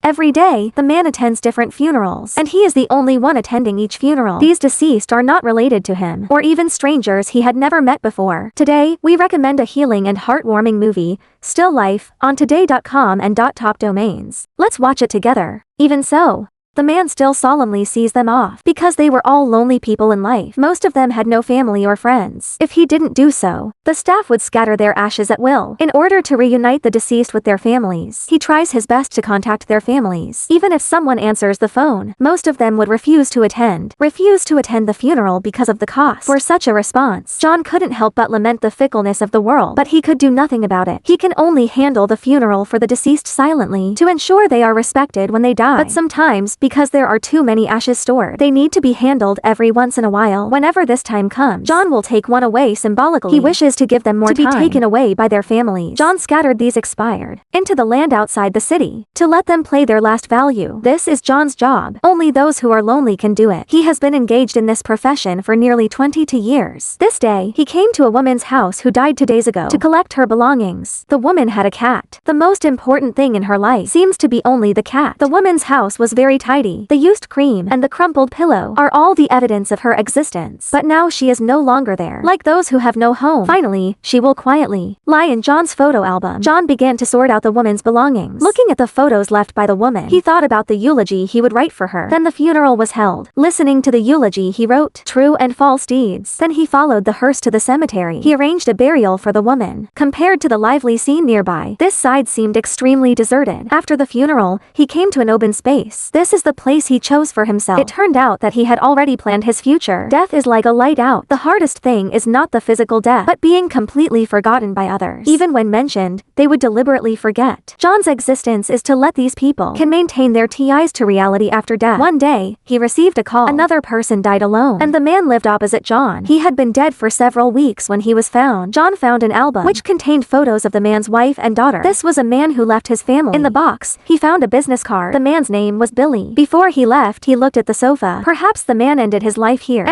Every day, the man attends different funerals, and he is the only one attending each funeral. These deceased are not related to him, or even strangers he had never met before. Today, we recommend a healing and heartwarming movie, Still Life, on today.com and .top domains. Let's watch it together. Even so, the man still solemnly sees them off, because they were all lonely people in life. Most of them had no family or friends. If he didn't do so, the staff would scatter their ashes at will. In order to reunite the deceased with their families, he tries his best to contact their families. Even if someone answers the phone, most of them would refuse to attend the funeral because of the cost. For such a response, John couldn't help but lament the fickleness of the world, but he could do nothing about it. He can only handle the funeral for the deceased silently, to ensure they are respected when they die. But sometimes, because there are too many ashes stored, they need to be handled every once in a while. Whenever this time comes, John will take one away symbolically. He wishes to give them more time to be taken away by their families. John scattered these expired into the land outside the city, to let them play their last value. This is John's job. Only those who are lonely can do it. He has been engaged in this profession for nearly 22 years. This day, he came to a woman's house who died 2 days ago to collect her belongings. The woman had a cat. The most important thing in her life seems to be only the cat. The woman's house was very tidy. The used cream and the crumpled pillow are all the evidence of her existence. But now she is no longer there. Like those who have no home, finally, she will quietly lie in John's photo album. John began to sort out the woman's belongings. Looking at the photos left by the woman, he thought about the eulogy he would write for her. Then the funeral was held. Listening to the eulogy, he wrote true and false deeds. Then he followed the hearse to the cemetery. He arranged a burial for the woman. Compared to the lively scene nearby, this side seemed extremely deserted. After the funeral, he came to an open space. This is the place he chose for himself. It turned out that he had already planned his future. Death is like a light out. The hardest thing is not the physical death, but being completely forgotten by others. Even when mentioned, they would deliberately forget. John's existence is to let these people can maintain their ties to reality after death. One day, he received a call. Another person died alone, and the man lived opposite John. He had been dead for several weeks when he was found. John found an album which contained photos of the man's wife and daughter. This was a man who left his family. In the box, he found a business card. The man's name was Billy. Before he left, he looked at the sofa. Perhaps the man ended his life here.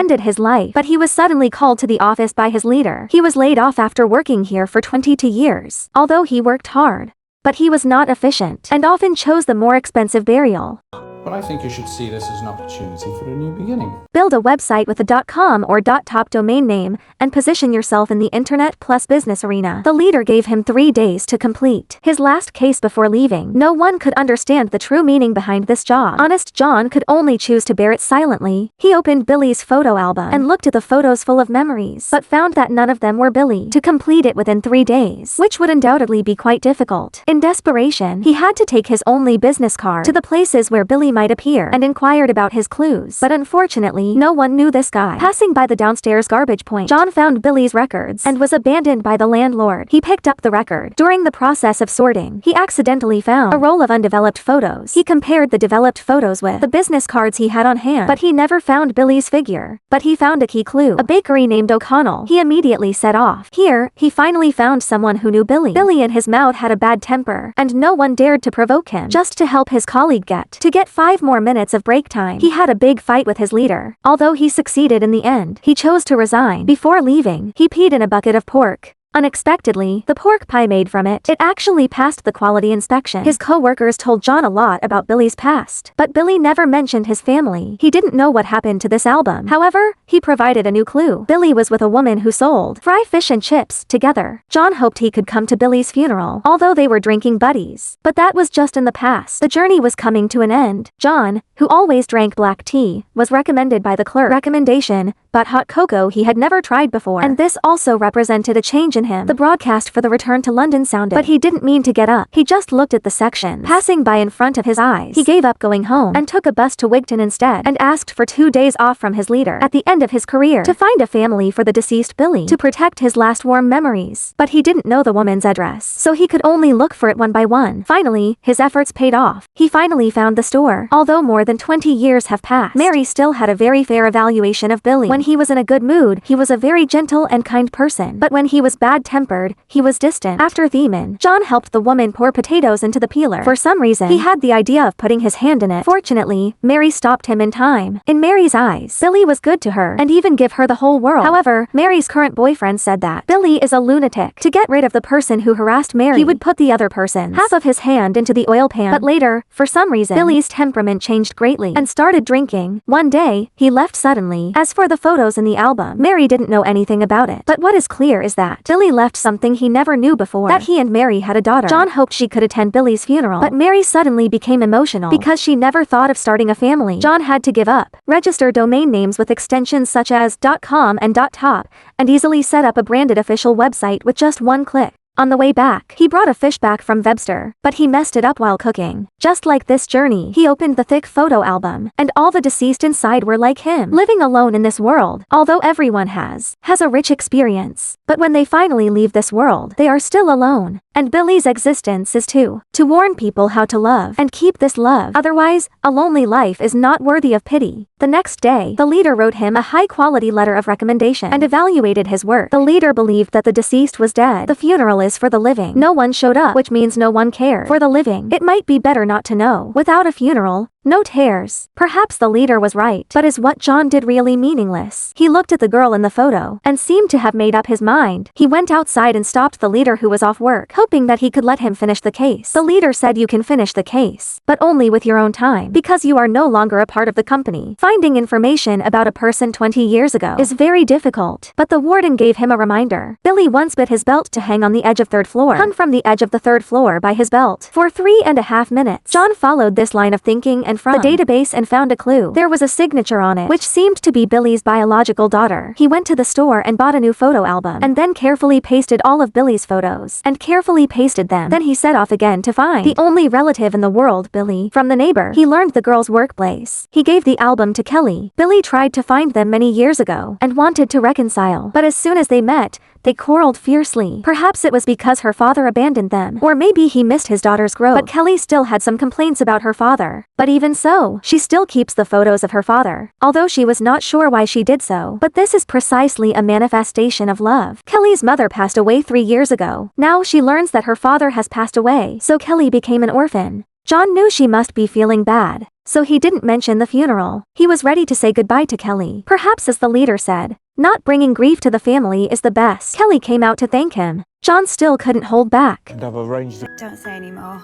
But he was suddenly called to the office by his leader. He was laid off after working here for 22 years. Although he worked hard, but he was not efficient, and often chose the more expensive burial. But I think you should see this as an opportunity for a new beginning. Build a website with a .com or .top domain name, and position yourself in the internet plus business arena. The leader gave him 3 days to complete his last case before leaving. No one could understand the true meaning behind this job. Honest John could only choose to bear it silently. He opened Billy's photo album and looked at the photos full of memories, but found that none of them were Billy. To complete it within 3 days, which would undoubtedly be quite difficult. In desperation, he had to take his only business card to the places where Billy might appear and inquired about his clues. But unfortunately, no one knew this guy. Passing by the downstairs garbage point, John found Billy's records and was abandoned by the landlord. He picked up the record. During the process of sorting, he accidentally found a roll of undeveloped photos. He compared the developed photos with the business cards he had on hand, but he never found Billy's figure. But he found a key clue, a bakery named O'Connell. He immediately set off. Here, he finally found someone who knew Billy. Billy in his mouth had a bad temper, and no one dared to provoke him. Just to help his colleague get 5 more minutes of break time, he had a big fight with his leader. Although he succeeded in the end, he chose to resign. Before leaving, he peed in a bucket of pork. Unexpectedly, the pork pie made from it actually passed the quality inspection. His co-workers told John a lot about Billy's past, but Billy never mentioned his family. He didn't know what happened to this album. However, he provided a new clue. Billy was with a woman who sold fry fish and chips together. John hoped he could come to Billy's funeral, although they were drinking buddies. But that was just in the past. The journey was coming to an end. John, who always drank black tea, was recommended by the clerk. Recommendation, but hot cocoa he had never tried before, and this also represented a change in him. The broadcast for the return to London sounded, but he didn't mean to get up. He just looked at the sections passing by in front of his eyes. He gave up going home and took a bus to Wigton instead, and asked for 2 days off from his leader at the end of his career to find a family for the deceased Billy to protect his last warm memories. But he didn't know the woman's address, so he could only look for it one by one. Finally, his efforts paid off. He finally found the store. Although more than 20 years have passed, Mary still had a very fair evaluation of Billy. When he was in a good mood, he was a very gentle and kind person. But when he was bad-tempered, he was distant. After Thiemann, John helped the woman pour potatoes into the peeler. For some reason, he had the idea of putting his hand in it. Fortunately, Mary stopped him in time. In Mary's eyes, Billy was good to her, and even give her the whole world. However, Mary's current boyfriend said that Billy is a lunatic. To get rid of the person who harassed Mary, he would put the other person's half of his hand into the oil pan. But later, for some reason, Billy's temperament changed greatly and started drinking. One day, he left suddenly. As for the photos in the album, Mary didn't know anything about it. But what is clear is that Billy left something he never knew before, that he and Mary had a daughter. John hoped she could attend Billy's funeral, but Mary suddenly became emotional because she never thought of starting a family. John had to give up, register domain names with extensions such as .com and .top, and easily set up a branded official website with just one click. On the way back, he brought a fish back from Webster, but he messed it up while cooking. Just like this journey, he opened the thick photo album, and all the deceased inside were like him, living alone in this world. Although everyone has a rich experience, but when they finally leave this world, they are still alone. And Billy's existence is to warn people how to love and keep this love. Otherwise, a lonely life is not worthy of pity. The next day, the leader wrote him a high-quality letter of recommendation and evaluated his work. The leader believed that the deceased was dead. The funeral is for the living. No one showed up, which means no one cared. For the living, it might be better not to know. Without a funeral, no tears. Perhaps the leader was right, but is what John did really meaningless? He looked at the girl in the photo and seemed to have made up his mind. He went outside and stopped the leader who was off work, hoping that he could let him finish the case. The leader said, "You can finish the case, but only with your own time, because you are no longer a part of the company." Finding information about a person 20 years ago is very difficult, but the warden gave him a reminder. Billy once bit his belt to hang on the edge of third floor, hung from the edge of the third floor by his belt for 3.5 minutes. John followed this line of thinking and from the database and found a clue. There was a signature on it, which seemed to be Billy's biological daughter. He went to the store and bought a new photo album, and then carefully pasted all of Billy's photos, and carefully pasted them. Then he set off again to find the only relative in the world, Billy. From the neighbor, he learned the girl's workplace. He gave the album to Kelly. Billy tried to find them many years ago, and wanted to reconcile, but as soon as they met, they quarreled fiercely. Perhaps it was because her father abandoned them, or maybe he missed his daughter's growth. But Kelly still had some complaints about her father. But even so, she still keeps the photos of her father, although she was not sure why she did so. But this is precisely a manifestation of love. Kelly's mother passed away 3 years ago. Now she learns that her father has passed away, so Kelly became an orphan. John knew she must be feeling bad, so he didn't mention the funeral. He was ready to say goodbye to Kelly. Perhaps as the leader said, not bringing grief to the family is the best. Kelly came out to thank him. John still couldn't hold back. And I've arranged Don't say any more.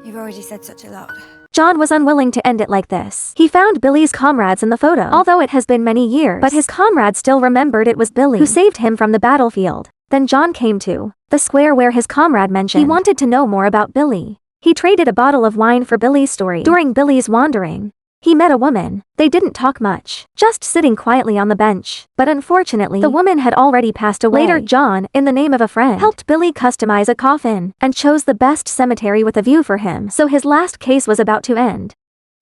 You've already said such a lot. John was unwilling to end it like this. He found Billy's comrades in the photo, although it has been many years, but his comrades still remembered it was Billy who saved him from the battlefield. Then John came to the square where his comrade mentioned he wanted to know more about Billy. He traded a bottle of wine for Billy's story. During Billy's wandering, he met a woman. They didn't talk much, just sitting quietly on the bench. But unfortunately, the woman had already passed away. Later, John, in the name of a friend, helped Billy customize a coffin, and chose the best cemetery with a view for him, so his last case was about to end.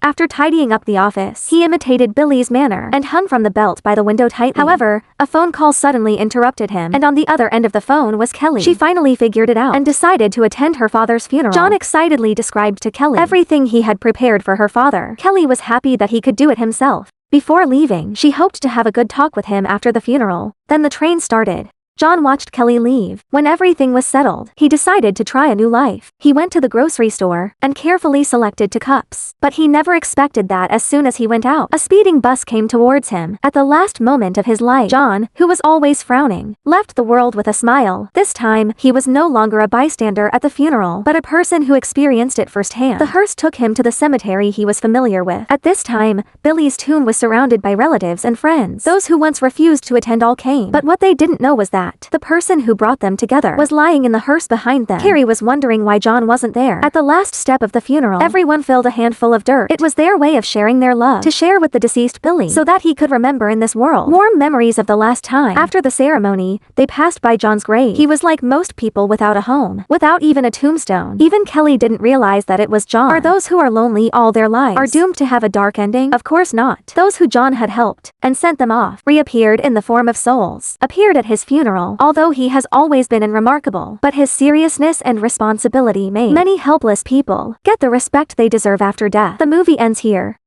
After tidying up the office, he imitated Billy's manner and hung from the belt by the window tightly. However, a phone call suddenly interrupted him, and on the other end of the phone was Kelly. She finally figured it out and decided to attend her father's funeral. John excitedly described to Kelly everything he had prepared for her father. Kelly was happy that he could do it himself. Before leaving, she hoped to have a good talk with him after the funeral. Then the train started. John watched Kelly leave. When everything was settled, he decided to try a new life. He went to the grocery store and carefully selected 2 cups. But he never expected that as soon as he went out, a speeding bus came towards him. At the last moment of his life, John, who was always frowning, left the world with a smile. This time, he was no longer a bystander at the funeral, but a person who experienced it firsthand. The hearse took him to the cemetery he was familiar with. At this time, Billy's tomb was surrounded by relatives and friends. Those who once refused to attend all came, but what they didn't know was that the person who brought them together was lying in the hearse behind them. Carrie was wondering why John wasn't there. At the last step of the funeral, everyone filled a handful of dirt. It was their way of sharing their love, to share with the deceased Billy, so that he could remember in this world warm memories of the last time. After the ceremony, they passed by John's grave. He was like most people without a home, without even a tombstone. Even Kelly didn't realize that it was John. Are those who are lonely all their lives are doomed to have a dark ending? Of course not. Those who John had helped and sent them off reappeared in the form of souls, appeared at his funeral. Although he has always been unremarkable, but his seriousness and responsibility made many helpless people get the respect they deserve after death. The movie ends here.